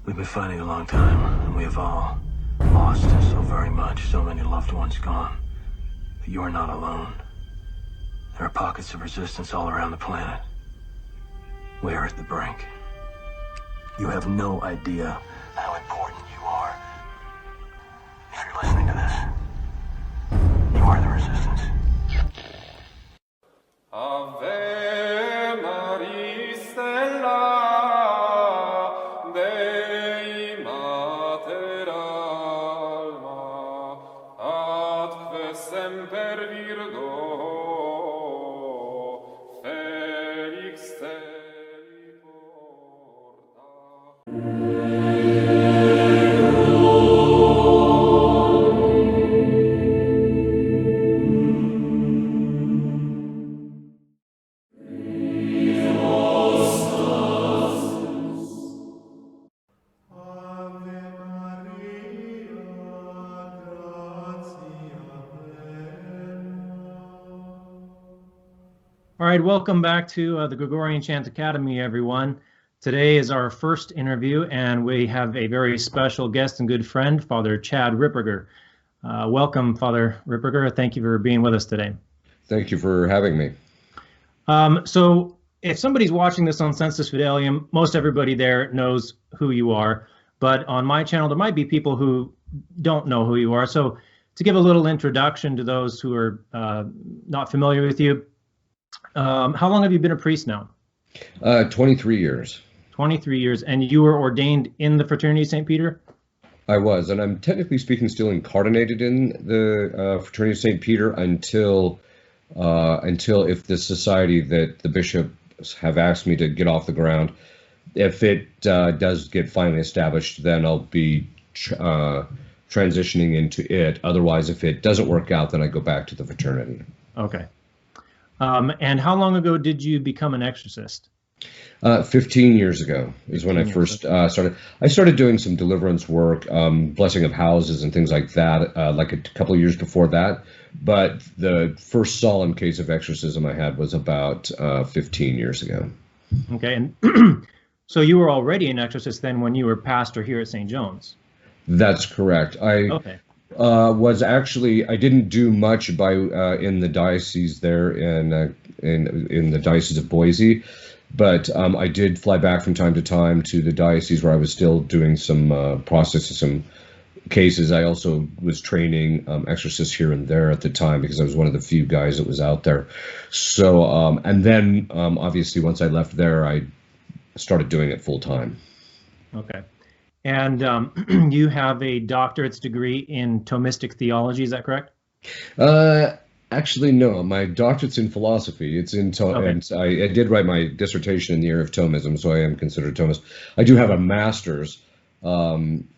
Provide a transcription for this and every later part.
We've been fighting a long time, and we have all lost so very much, so many loved ones gone. But you are not alone. There are pockets of resistance all around the planet. We are at the brink. You have no idea how important you are. If you're listening to this, you are the resistance. Ave Maria Stella Dei Mater Alma atque semper Virgo Felix te porta. All right, welcome back to the Gregorian Chant Academy, everyone. Today is our first interview, and we have a very special guest and good friend, Father Chad Ripperger. Welcome, Father Ripperger. Thank you for being with us today. Thank you for having me. So if somebody's watching this on Sensus Fidelium, most everybody there knows who you are. But on my channel, there might be people who don't know who you are. So to give a little introduction to those who are not familiar with you, how long have you been a priest now? 23 years. 23 years. And you were ordained in the Fraternity of St. Peter? I was, and I'm technically speaking still incarnated in the Fraternity of St. Peter until if the society that the bishops have asked me to get off the ground, if it does get finally established, then I'll be transitioning into it. Otherwise, if it doesn't work out, then I go back to the fraternity. Okay. And how long ago did you become an exorcist? 15 years ago is when I first started. I started doing some deliverance work, blessing of houses and things like that, like a couple of years before that. But the first solemn case of exorcism I had was about 15 years ago. Okay. And so you were already an exorcist then when you were pastor here at St. John's? That's correct. Okay. I didn't do much in the diocese there in the Diocese of Boise, but I did fly back from time to time to the diocese where I was still doing some processing some cases. I also was training exorcists here and there at the time because I was one of the few guys that was out there. So and then obviously once I left there, I started doing it full time. Okay. And you have a doctorate's degree in Thomistic theology, is that correct? Actually, no. My doctorate's in philosophy. It's in and I did write my dissertation in the area of Thomism, so I am considered a Thomist. I do have a master's in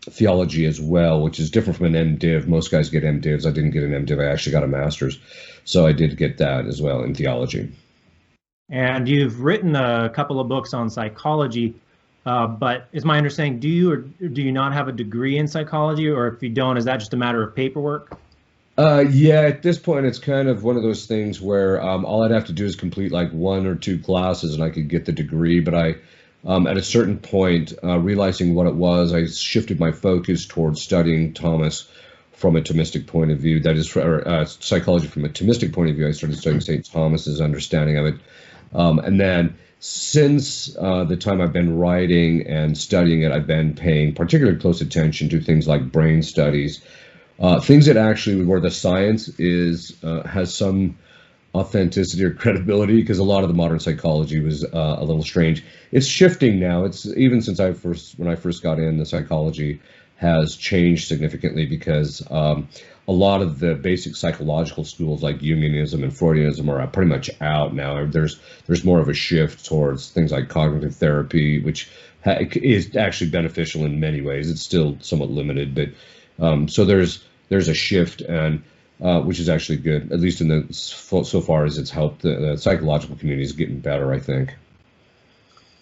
theology as well, which is different from an MDiv. Most guys get MDivs. I didn't get an MDiv. I actually got a master's, so I did get that as well in theology. And you've written a couple of books on psychology. But is my understanding, do you or do you not have a degree in psychology, or if you don't, is that just a matter of paperwork? Yeah, at this point, it's kind of one of those things where all I'd have to do is complete like 1 or 2 classes and I could get the degree. But I, at a certain point, realizing what it was, I shifted my focus towards studying Thomas from a Thomistic point of view. That is, for psychology from a Thomistic point of view. I started studying St. Thomas's understanding of it. And then since the time I've been writing and studying it, I've been paying particularly close attention to things like brain studies, things that actually where the science is has some authenticity or credibility, because a lot of the modern psychology was a little strange. It's shifting now. It's even since when I first got in, the psychology has changed significantly because a lot of the basic psychological schools like Jungianism and Freudianism are pretty much out now. There's more of a shift towards things like cognitive therapy, which is actually beneficial in many ways. It's still somewhat limited, but so there's a shift, and which is actually good, at least in the so far as it's helped the psychological community is getting better, I think.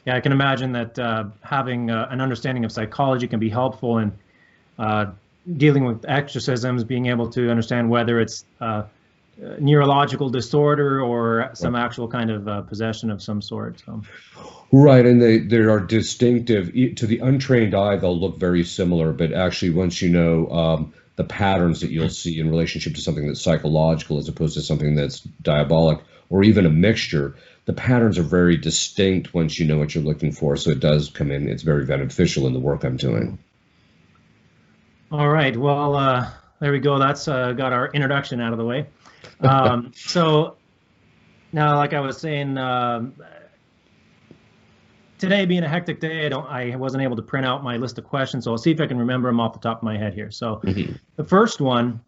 Yeah, I can imagine that having an understanding of psychology can be helpful in dealing with exorcisms, being able to understand whether it's neurological disorder or some actual kind of possession of some sort. So. Right, and they are distinctive. To the untrained eye, they'll look very similar, but actually once you know the patterns that you'll see in relationship to something that's psychological as opposed to something that's diabolic or even a mixture, the patterns are very distinct once you know what you're looking for. So it does come in, it's very beneficial in the work I'm doing. All right, well, there we go. That's got our introduction out of the way. So now, like I was saying, today being a hectic day, I wasn't able to print out my list of questions, so I'll see if I can remember them off the top of my head here. So the first one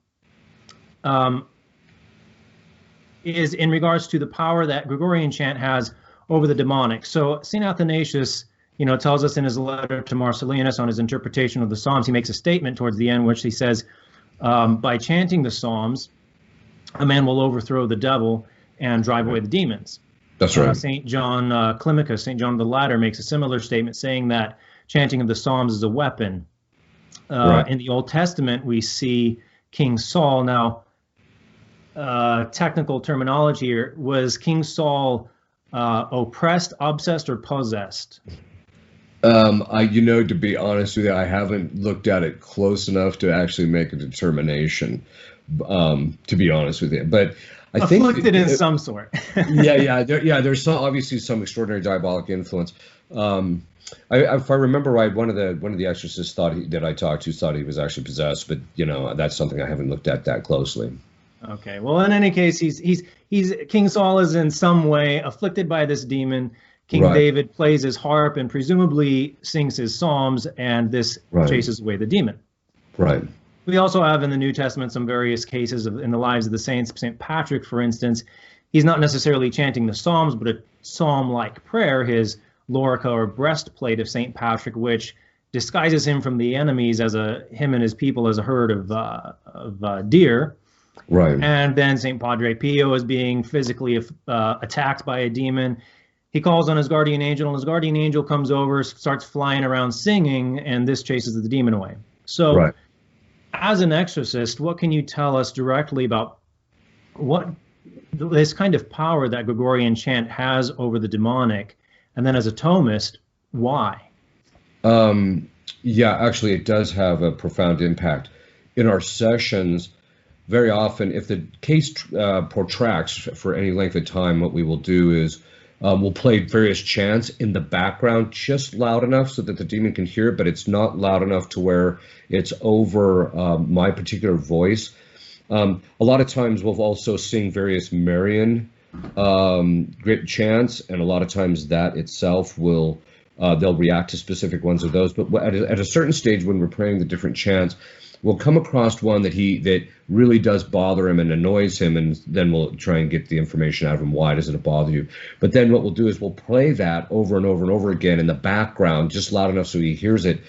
is in regards to the power that Gregorian chant has over the demonic. So St. Athanasius, tells us in his letter to Marcellinus on his interpretation of the Psalms, he makes a statement towards the end, which he says, by chanting the Psalms, a man will overthrow the devil and drive away the demons. That's right. St. John Climacus, St. John the Latter, makes a similar statement saying that chanting of the Psalms is a weapon. Right. In the Old Testament, we see King Saul. Now, technical terminology here, was King Saul oppressed, obsessed, or possessed? To be honest with you, I haven't looked at it close enough to actually make a determination, to be honest with you. But I think afflicted in some sort. There's obviously some extraordinary diabolic influence. If I remember right, one of the exorcists that I talked to thought he was actually possessed, but that's something I haven't looked at that closely. Okay, well, in any case, he's King Saul is in some way afflicted by this demon. King David plays his harp and presumably sings his psalms, and this chases away the demon. Right. We also have in the New Testament some various cases in the lives of the saints. St. Patrick, for instance, he's not necessarily chanting the psalms, but a psalm-like prayer, his lorica or breastplate of St. Patrick, which disguises him from the enemies as him and his people as a herd of deer. Right. And then St. Padre Pio is being physically attacked by a demon. He calls on his guardian angel, and his guardian angel comes over, starts flying around singing, and this chases the demon away. So as an exorcist, what can you tell us directly about what this kind of power that Gregorian chant has over the demonic? And then as a Thomist, why? Actually, it does have a profound impact. In our sessions, very often, if the case protracts for any length of time, what we will do is we'll play various chants in the background just loud enough so that the demon can hear it, but it's not loud enough to where it's over my particular voice. A lot of times we'll also sing various Marian great chants, and a lot of times that itself will they'll react to specific ones of those. But at a certain stage when we're praying the different chants, we'll come across one that really does bother him and annoys him, and then we'll try and get the information out of him. Why does it bother you? But then what we'll do is we'll play that over and over and over again in the background, just loud enough so he hears it.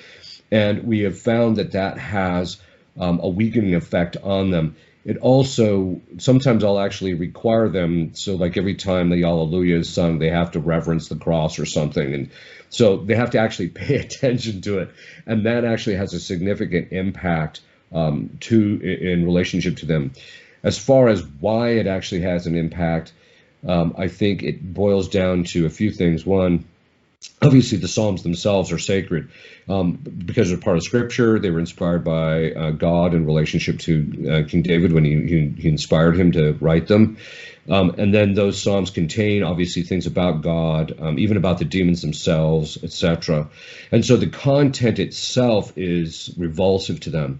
And we have found that has a weakening effect on them. It also, sometimes I'll actually require them, so like every time the Alleluia is sung, they have to reverence the cross or something. And so they have to actually pay attention to it. And that actually has a significant impact in relationship to them. As far as why it actually has an impact, I think it boils down to a few things. One, obviously the Psalms themselves are sacred because they're part of Scripture. They were inspired by God in relationship to King David when he inspired him to write them. And then those Psalms contain obviously things about God, even about the demons themselves, etc. And so the content itself is revulsive to them.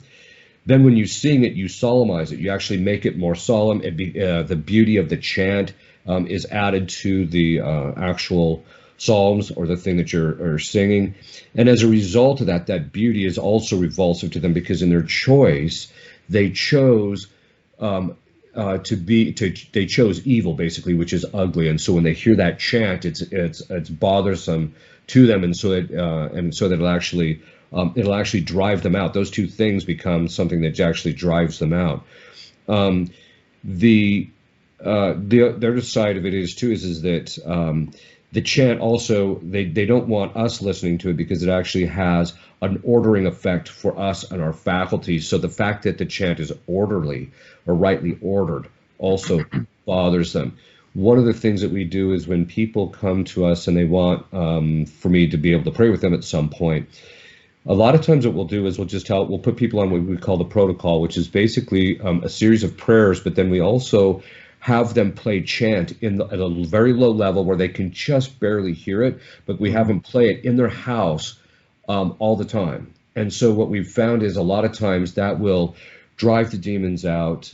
Then when you sing it, you solemnize it. You actually make it more solemn. The beauty of the chant is added to the actual psalms or the thing that you're singing. And as a result of that beauty is also revulsive to them, because in their choice, they chose they chose evil, basically, which is ugly. And so when they hear that chant, it's bothersome to them, and so that it'll actually drive them out. Those two things become something that actually drives them out. The other side of it is that the chant also, they don't want us listening to it because it actually has an ordering effect for us and our faculties. So the fact that the chant is orderly or rightly ordered also bothers them. One of the things that we do is when people come to us and they want for me to be able to pray with them at some point, a lot of times what we'll do is we'll put people on what we call the protocol, which is basically a series of prayers, but then we also have them play chant at a very low level where they can just barely hear it, but we have them play it in their house all the time. And so what we've found is a lot of times that will drive the demons out.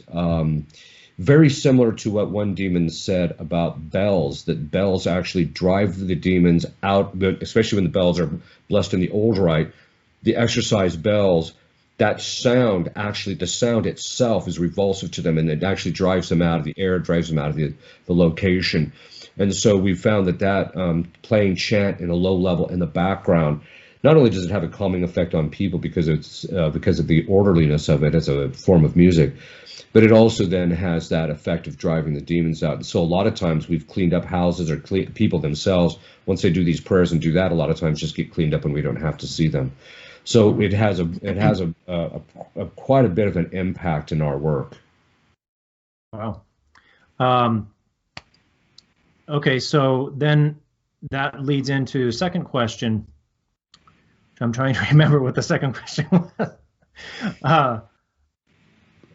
Very similar to what one demon said about bells, that bells actually drive the demons out, especially when the bells are blessed in the old rite. The exorcised bells, that sound, actually, the sound itself is revulsive to them, and it actually drives them out of the air, drives them out of the location. And so we found that playing chant in a low level in the background, not only does it have a calming effect on people because of the orderliness of it as a form of music, but it also then has that effect of driving the demons out. And so a lot of times we've cleaned up houses, or people themselves, once they do these prayers and do that, a lot of times just get cleaned up and we don't have to see them. So it has quite a bit of an impact in our work. Wow. Okay, so then that leads into the second question. I'm trying to remember what the second question was.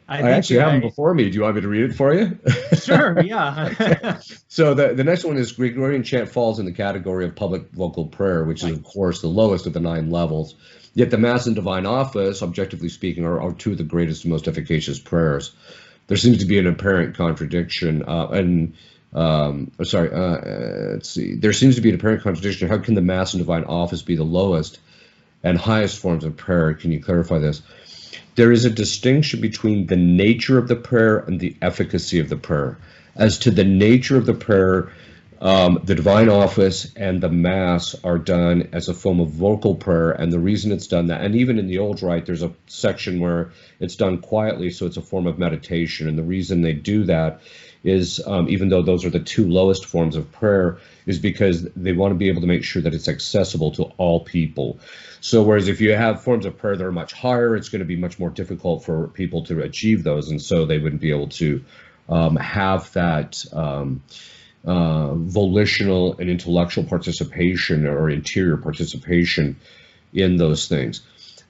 I actually have them before me. Do you want me to read it for you? Sure, yeah. So the next one is Gregorian Chant falls in the category of public vocal prayer, which is, of course, the lowest of the 9 levels. Yet the Mass and Divine Office, objectively speaking, are 2 of the greatest and most efficacious prayers. There seems to be an apparent contradiction. Let's see. There seems to be an apparent contradiction. How can the Mass and Divine Office be the lowest and highest forms of prayer? Can you clarify this? There is a distinction between the nature of the prayer and the efficacy of the prayer. As to the nature of the prayer, the Divine Office and the Mass are done as a form of vocal prayer, and the reason it's done that, and even in the Old Rite, there's a section where it's done quietly, so it's a form of meditation, and the reason they do that is, even though those are the 2 lowest forms of prayer, is because they want to be able to make sure that it's accessible to all people. So whereas if you have forms of prayer that are much higher, it's going to be much more difficult for people to achieve those, and so they wouldn't be able to have that volitional and intellectual participation or interior participation in those things.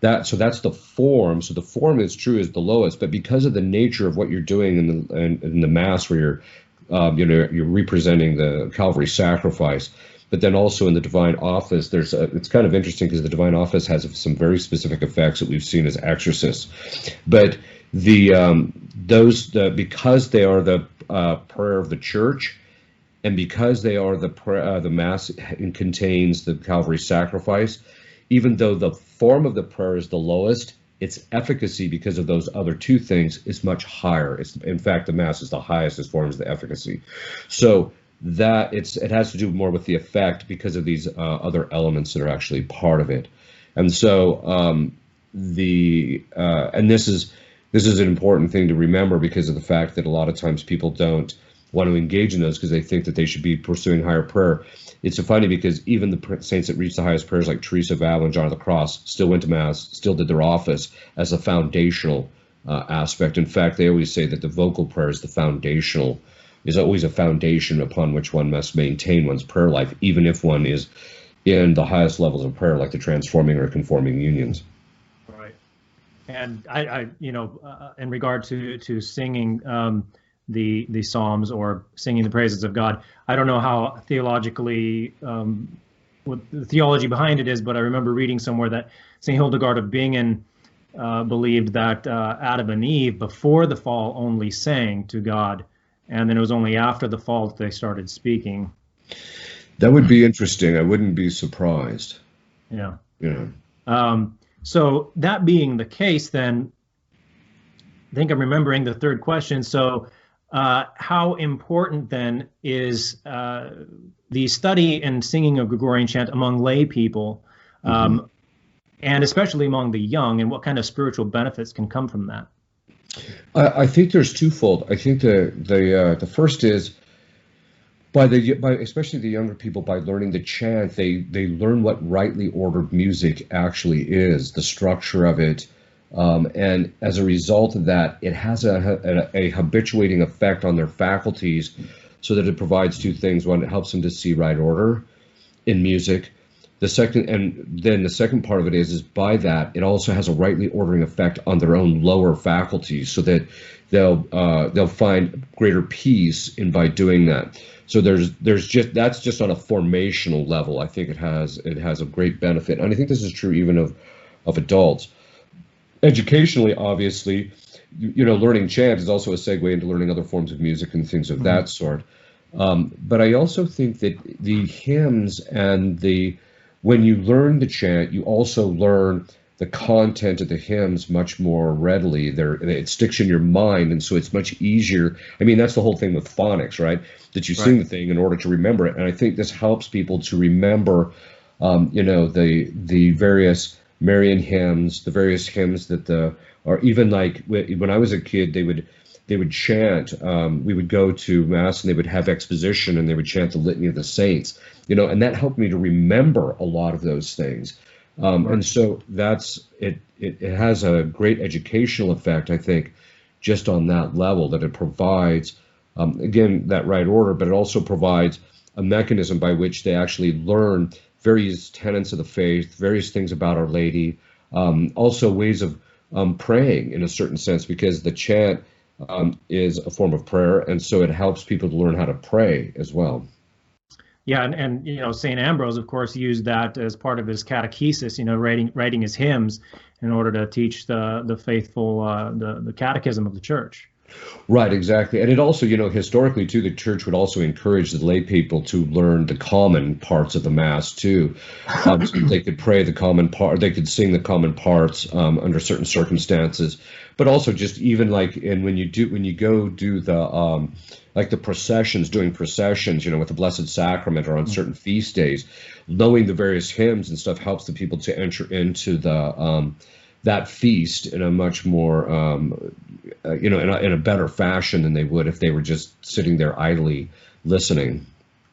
So that's the form. So the form is true is the lowest, but because of the nature of what you're doing in the Mass, where you're representing the Calvary sacrifice, but then also in the Divine Office, it's kind of interesting because the Divine Office has some very specific effects that we've seen as exorcists, but because they are the prayer of the Church, and because they are the Mass contains the Calvary sacrifice, even though the form of the prayer is the lowest, its efficacy, because of those other 2 things, is much higher. In fact, the Mass is the highest as far as the efficacy. So that it has to do more with the effect because of these other elements that are actually part of it. And so and this is an important thing to remember because of the fact that a lot of times people don't want to engage in those because they think that they should be pursuing higher prayer. It's so funny because even the saints that reached the highest prayers, like Teresa of Avila and John of the Cross, still went to Mass, still did their office as a foundational aspect. In fact, they always say that the vocal prayer is always a foundation upon which one must maintain one's prayer life, even if one is in the highest levels of prayer, like the transforming or conforming unions. Right. And I in regard to singing the Psalms or singing the praises of God, I don't know how theologically what the theology behind it is, but I remember reading somewhere that St. Hildegard of Bingen believed that Adam and Eve before the fall only sang to God, and then it was only after the fall that they started speaking. That would be interesting. I wouldn't be surprised. Yeah. Yeah. So that being the case, then I think I'm remembering the third question. So how important then is the study and singing of Gregorian chant among lay people, and especially among the young, and what kind of spiritual benefits can come from that? I think there's twofold. I think the first is by especially the younger people, by learning the chant, they learn what rightly ordered music actually is, the structure of it, And as a result of that, it has a habituating effect on their faculties, so that it provides two things. One, it helps them to see right order in music. The second part of it is by that, it also has a rightly ordering effect on their own lower faculties, so that they'll find greater peace in by doing that. So that's just on a formational level. I think it has a great benefit, and I think this is true even of adults. Educationally, obviously, learning chant is also a segue into learning other forms of music and things of that sort. But I also think that the hymns when you learn the chant, you also learn the content of the hymns much more readily. It sticks in your mind, and so it's much easier. I mean, that's the whole thing with phonics, right? That you sing the thing in order to remember it. And I think this helps people to remember, the various Marian hymns, the various hymns or even like when I was a kid, they would chant. We would go to mass and they would have exposition and they would chant the Litany of the Saints, and that helped me to remember a lot of those things. And so it has a great educational effect, I think, just on that level, that it provides, again, that right order, but it also provides a mechanism by which they actually learn various tenets of the faith, various things about Our Lady, also ways of praying in a certain sense, because the chant is a form of prayer, and so it helps people to learn how to pray as well. Yeah, and St. Ambrose, of course, used that as part of his catechesis, writing his hymns in order to teach the faithful the catechism of the church. Right, exactly. And it also, historically too, the church would also encourage the lay people to learn the common parts of the Mass too. So they could pray the common part, they could sing the common parts under certain circumstances, but also just even like, and when you go do the like the processions, doing processions, with the Blessed Sacrament or on certain feast days, knowing the various hymns and stuff helps the people to enter into the that feast in a much more, in a better fashion than they would if they were just sitting there idly listening.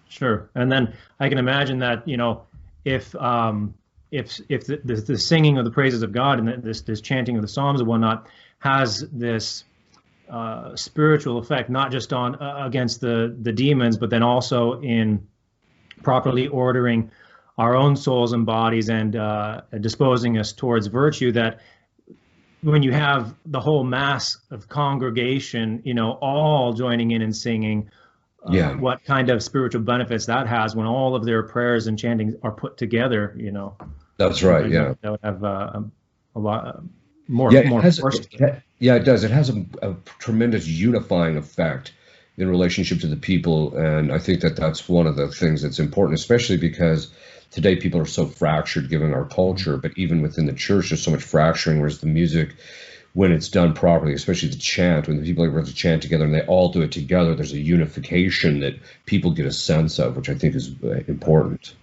Sure, and then I can imagine that if the singing of the praises of God and this chanting of the Psalms and whatnot has this spiritual effect, not just on against the demons, but then also in properly ordering our own souls and bodies and disposing us towards virtue, that when you have the whole mass of congregation, all joining in and singing, what kind of spiritual benefits that has when all of their prayers and chanting are put together, That's right, that would have a lot more. It does. It has a tremendous unifying effect in relationship to the people, and I think that's one of the things that's important, especially because today people are so fractured given our culture, but even within the church there's so much fracturing, whereas the music, when it's done properly, especially the chant, when the people are able to chant together and they all do it together, there's a unification that people get a sense of, which I think is important.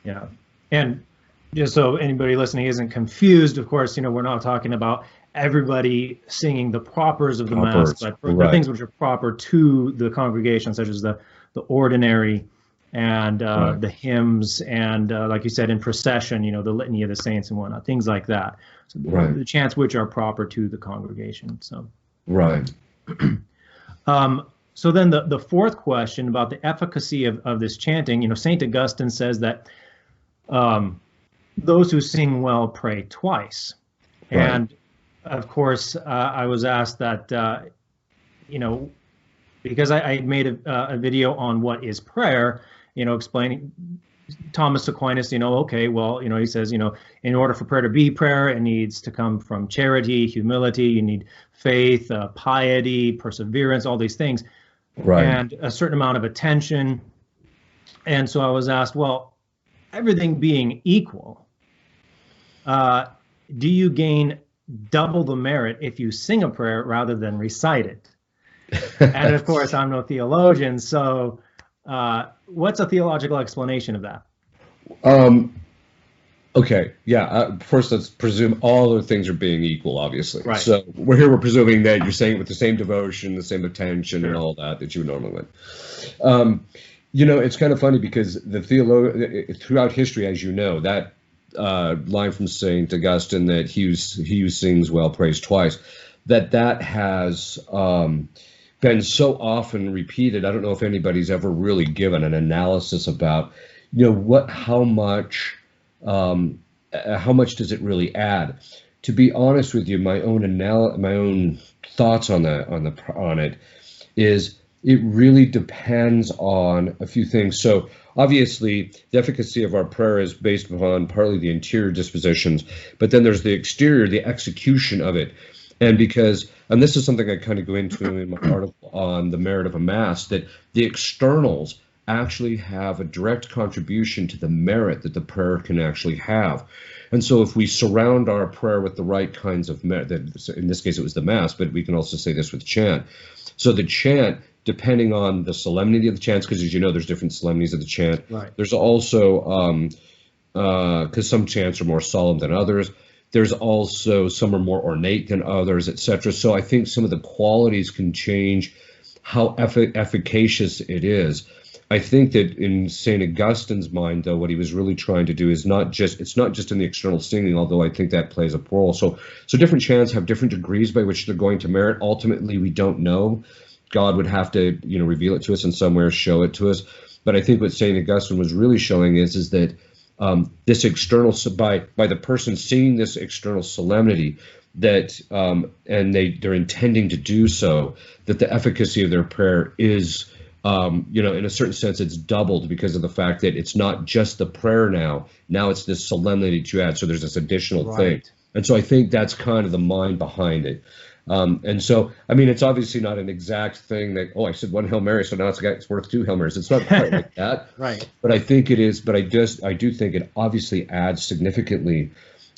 Yeah, and just so anybody listening isn't confused, of course, we're not talking about everybody singing the propers of the Mass, but the things which are proper to the congregation, such as the ordinary and the hymns and, like you said, in procession, the Litany of the Saints and whatnot, things like that. So the chants which are proper to the congregation. So so then the fourth question about the efficacy of this chanting, Saint Augustine says that those who sing well pray twice. And of course, I was asked that, because I made a video on what is prayer, explaining Thomas Aquinas, okay, well, he says, in order for prayer to be prayer, it needs to come from charity, humility, you need faith, piety, perseverance, all these things, and a certain amount of attention. And so I was asked, well, everything being equal, do you gain double the merit if you sing a prayer rather than recite it? And of course, I'm no theologian, so what's a theological explanation of that? Okay, first let's presume all the things are being equal, obviously. So we're presuming that you're saying it with the same devotion, the same attention, and all that you would normally would. It's kind of funny because throughout history, as you know, that line from Saint Augustine that he who sings well prays twice, that has been so often repeated. I don't know if anybody's ever really given an analysis about, how much does it really add? To be honest with you, my own thoughts on it is it really depends on a few things. So obviously, the efficacy of our prayer is based upon partly the interior dispositions, but then there's the exterior, the execution of it. And this is something I kind of go into in my article on the merit of a Mass, that the externals actually have a direct contribution to the merit that the prayer can actually have. And so if we surround our prayer with the right kinds of merit, in this case it was the Mass, but we can also say this with chant. So the chant, depending on the solemnity of the chants, because as you know, there's different solemnities of the chant. Right. There's also, because some chants are more solemn than others, there's also some are more ornate than others, etc. So I think some of the qualities can change how efficacious it is. I think that in St. Augustine's mind, though, what he was really trying to do is it's not just in the external singing, although I think that plays a role. So different chants have different degrees by which they're going to merit. Ultimately, we don't know. God would have to, reveal it to us in some way or show it to us. But I think what St. Augustine was really showing is that this external, by the person singing this external solemnity, that and they're intending to do so, that the efficacy of their prayer is, in a certain sense, it's doubled because of the fact that it's not just the prayer now it's this solemnity to add. So there's this additional thing. And so I think that's kind of the mind behind it. And so, I mean, it's obviously not an exact thing that, I said one Hail Mary, so now it's worth 2 Hail Marys. It's not quite like that. Right. But I think it is, but I do think it obviously adds significantly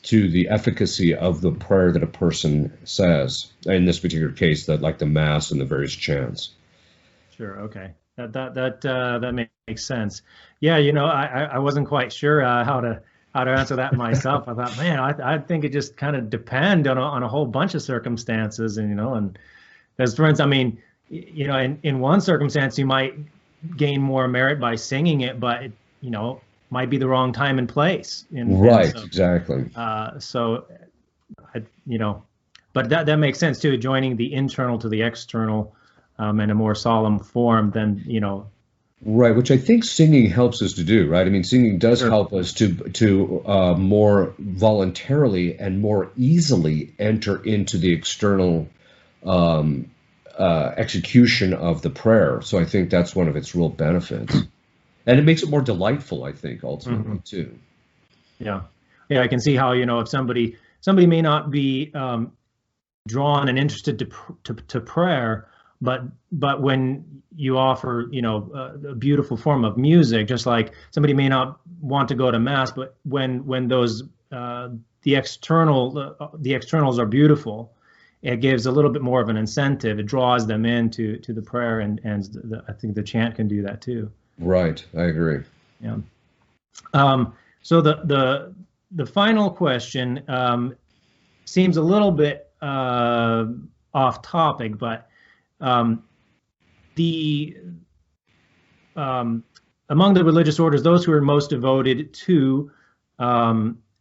to the efficacy of the prayer that a person says. In this particular case, like the Mass and the various chants. Sure. Okay. That makes sense. Yeah. I wasn't quite sure how to answer that myself. I thought, man, I think it just kind of depend on a whole bunch of circumstances, and because for instance, I mean, in one circumstance you might gain more merit by singing it, but it, might be the wrong time and place. Right. Exactly. But that makes sense too. Joining the internal to the external in a more solemn form than Right, which I think singing helps us to do, right? I mean, singing does help us to more voluntarily and more easily enter into the external execution of the prayer. So I think that's one of its real benefits. And it makes it more delightful, I think, ultimately, too. Yeah. I can see how, if somebody may not be drawn and interested to prayer, but when you offer, a beautiful form of music, just like somebody may not want to go to Mass, but when those the externals are beautiful, it gives a little bit more of an incentive. It draws them into the prayer, and I think the chant can do that too. Right, I agree. Yeah. So the final question seems a little bit off topic, but among the religious orders, those who are most devoted to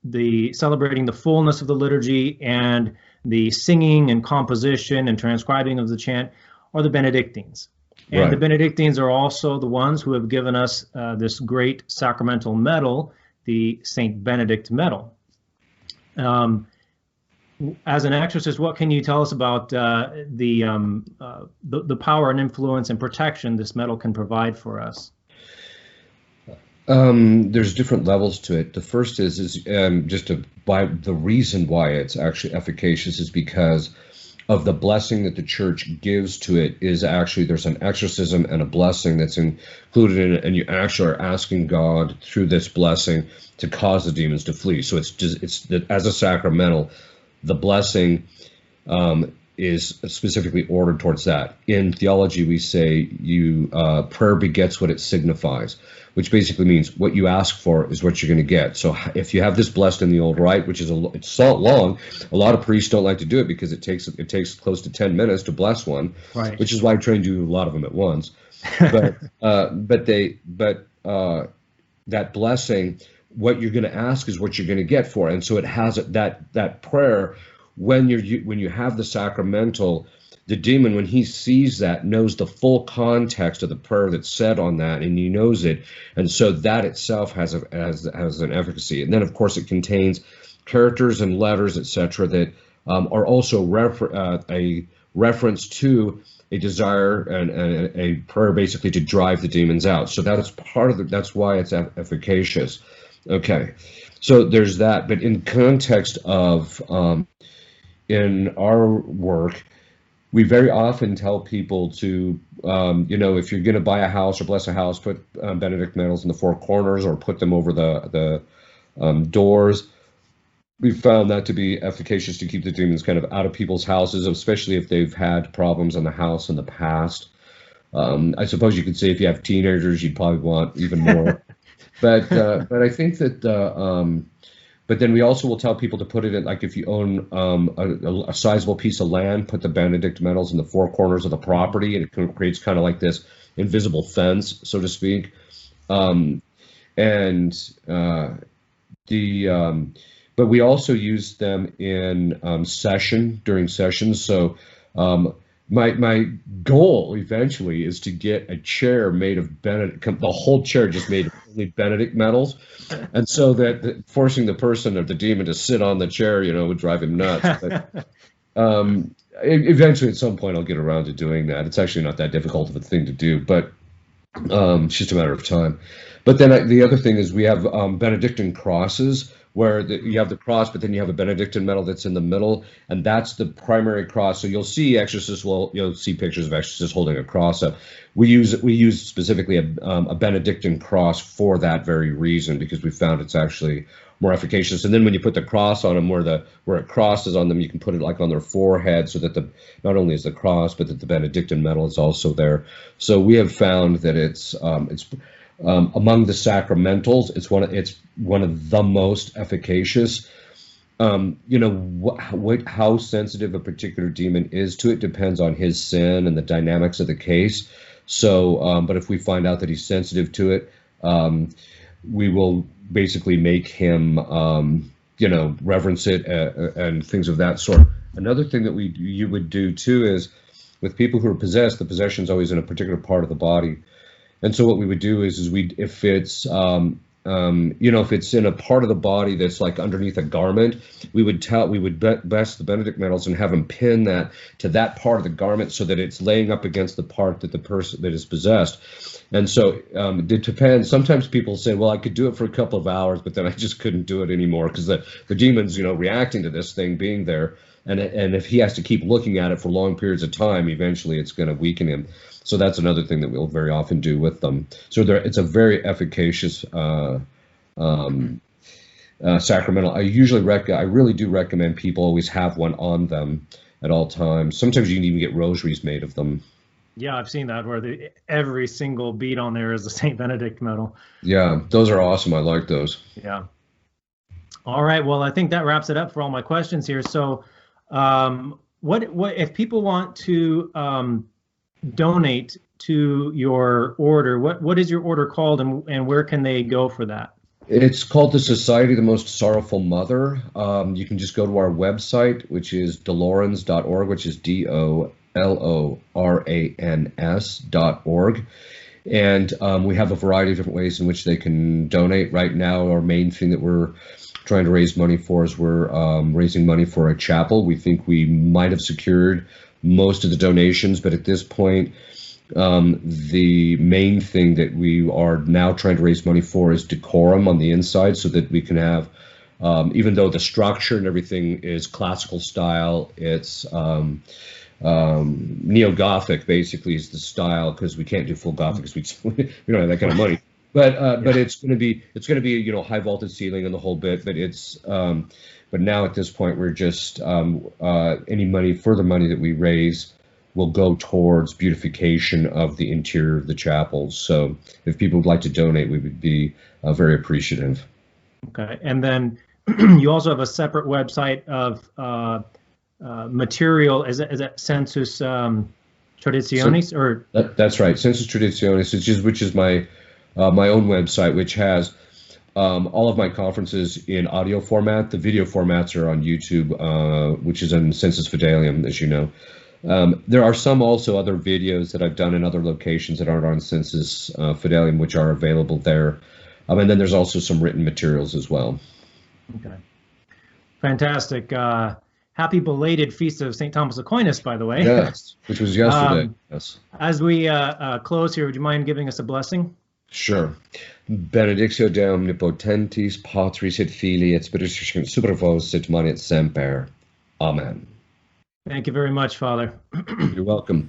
the celebrating the fullness of the liturgy and the singing and composition and transcribing of the chant are the Benedictines. And the Benedictines are also the ones who have given us this great sacramental medal, the Saint Benedict medal. As an exorcist, what can you tell us about the power and influence and protection this medal can provide for us? There's different levels to it. The first is by the reason why it's actually efficacious is because of the blessing that the Church gives to it. Is actually there's an exorcism and a blessing that's included in it, and you actually are asking God through this blessing to cause the demons to flee. So it's as a sacramental. The blessing is specifically ordered towards that. In theology, we say prayer begets what it signifies, which basically means what you ask for is what you're going to get. So if you have this blessed in the old rite, which is it's so long, a lot of priests don't like to do it because it takes close to 10 minutes to bless one, right. Which is why I try and do a lot of them at once. But that blessing what you're going to ask is what you're going to get for it. And so it has that prayer when you have the sacramental, the demon, when he sees that, knows the full context of the prayer that's said on that, and he knows it, and so that itself has an efficacy. And then, of course, it contains characters and letters, etc., that are also a reference to a desire and a prayer, basically to drive the demons out. So that's that's why it's efficacious. Okay, so there's that. But in context of in our work, we very often tell people to, if you're going to buy a house or bless a house, put Benedict medals in the four corners or put them over the doors. We found that to be efficacious to keep the demons kind of out of people's houses, especially if they've had problems in the house in the past. I suppose you could say if you have teenagers, you'd probably want even more. But I think that. But then we also will tell people to put it in, like if you own a sizable piece of land, put the Benedict medals in the four corners of the property, and it creates kind of like this invisible fence, so to speak. But we also use them in during sessions. So my goal eventually is to get a chair made of Benedict, the whole chair just made of only Benedict medals, and so that forcing the person or the demon to sit on the chair, would drive him nuts. But eventually, at some point, I'll get around to doing that. It's actually not that difficult of a thing to do, but it's just a matter of time. But then the other thing is we have Benedictine crosses, where you have the cross, but then you have a Benedictine medal that's in the middle, and that's the primary cross. So you'll see exorcists, you'll see pictures of exorcists holding a cross up. We use specifically a Benedictine cross for that very reason, because we found it's actually more efficacious. And then when you put the cross on them, where it crosses on them, you can put it like on their forehead, so that not only is the cross, but that the Benedictine medal is also there. So we have found that it's among the sacramentals, it's one of the most efficacious. How sensitive a particular demon is to it depends on his sin and the dynamics of the case. So, but if we find out that he's sensitive to it, we will basically make him, reverence it and things of that sort. Another thing that you would do too is with people who are possessed, the possession is always in a particular part of the body. And so what we would do is if it's if it's in a part of the body that's like underneath a garment, we would bless the Benedict medals and have them pin that to that part of the garment so that it's laying up against the part that the person that is possessed. And so it depends. Sometimes people say, well, I could do it for a couple of hours, but then I just couldn't do it anymore because the demon's reacting to this thing being there. And if he has to keep looking at it for long periods of time, eventually it's going to weaken him. So that's another thing that we'll very often do with them. So it's a very efficacious sacramental. I really do recommend people always have one on them at all times. Sometimes you can even get rosaries made of them. Yeah, I've seen that where every single bead on there is a Saint Benedict medal. Yeah, those are awesome. I like those. Yeah. All right. Well, I think that wraps it up for all my questions here. So, what if people want to donate to your order? What is your order called, and where can they go for that? It's called the Society of the Most Sorrowful Mother. You can just go to our website, which is dolorans.org, which is DOLORANS.org. And we have a variety of different ways in which they can donate. Right now, our main thing that we're trying to raise money for is we're raising money for a chapel. We think we might have secured most of the donations, but at this point, the main thing that we are now trying to raise money for is decorum on the inside, so that we can have, even though the structure and everything is classical style, it's neo-Gothic basically is the style, because we can't do full Gothic because we don't have that kind of money. But it's going to be high vaulted ceiling and the whole bit. But but now at this point we're just any further money that we raise will go towards beautification of the interior of the chapels. So if people would like to donate, we would be very appreciative. Okay, and then you also have a separate website of material. Is that Sensus Traditionis, or that's right, Sensus Traditionis, which is my my own website, which has all of my conferences in audio format. The video formats are on YouTube, which is in Sensus Fidelium, as you know. There are some also other videos that I've done in other locations that aren't on Sensus Fidelium, which are available there. And then there's also some written materials as well. Okay. Fantastic. Happy belated Feast of St. Thomas Aquinas, by the way. Yes, which was yesterday. Yes. As we close here, would you mind giving us a blessing? Sure. Benedictio de omnipotentis, Patris et Filii et Spiritus super vos et manet semper. Amen. Thank you very much, Father. You're welcome.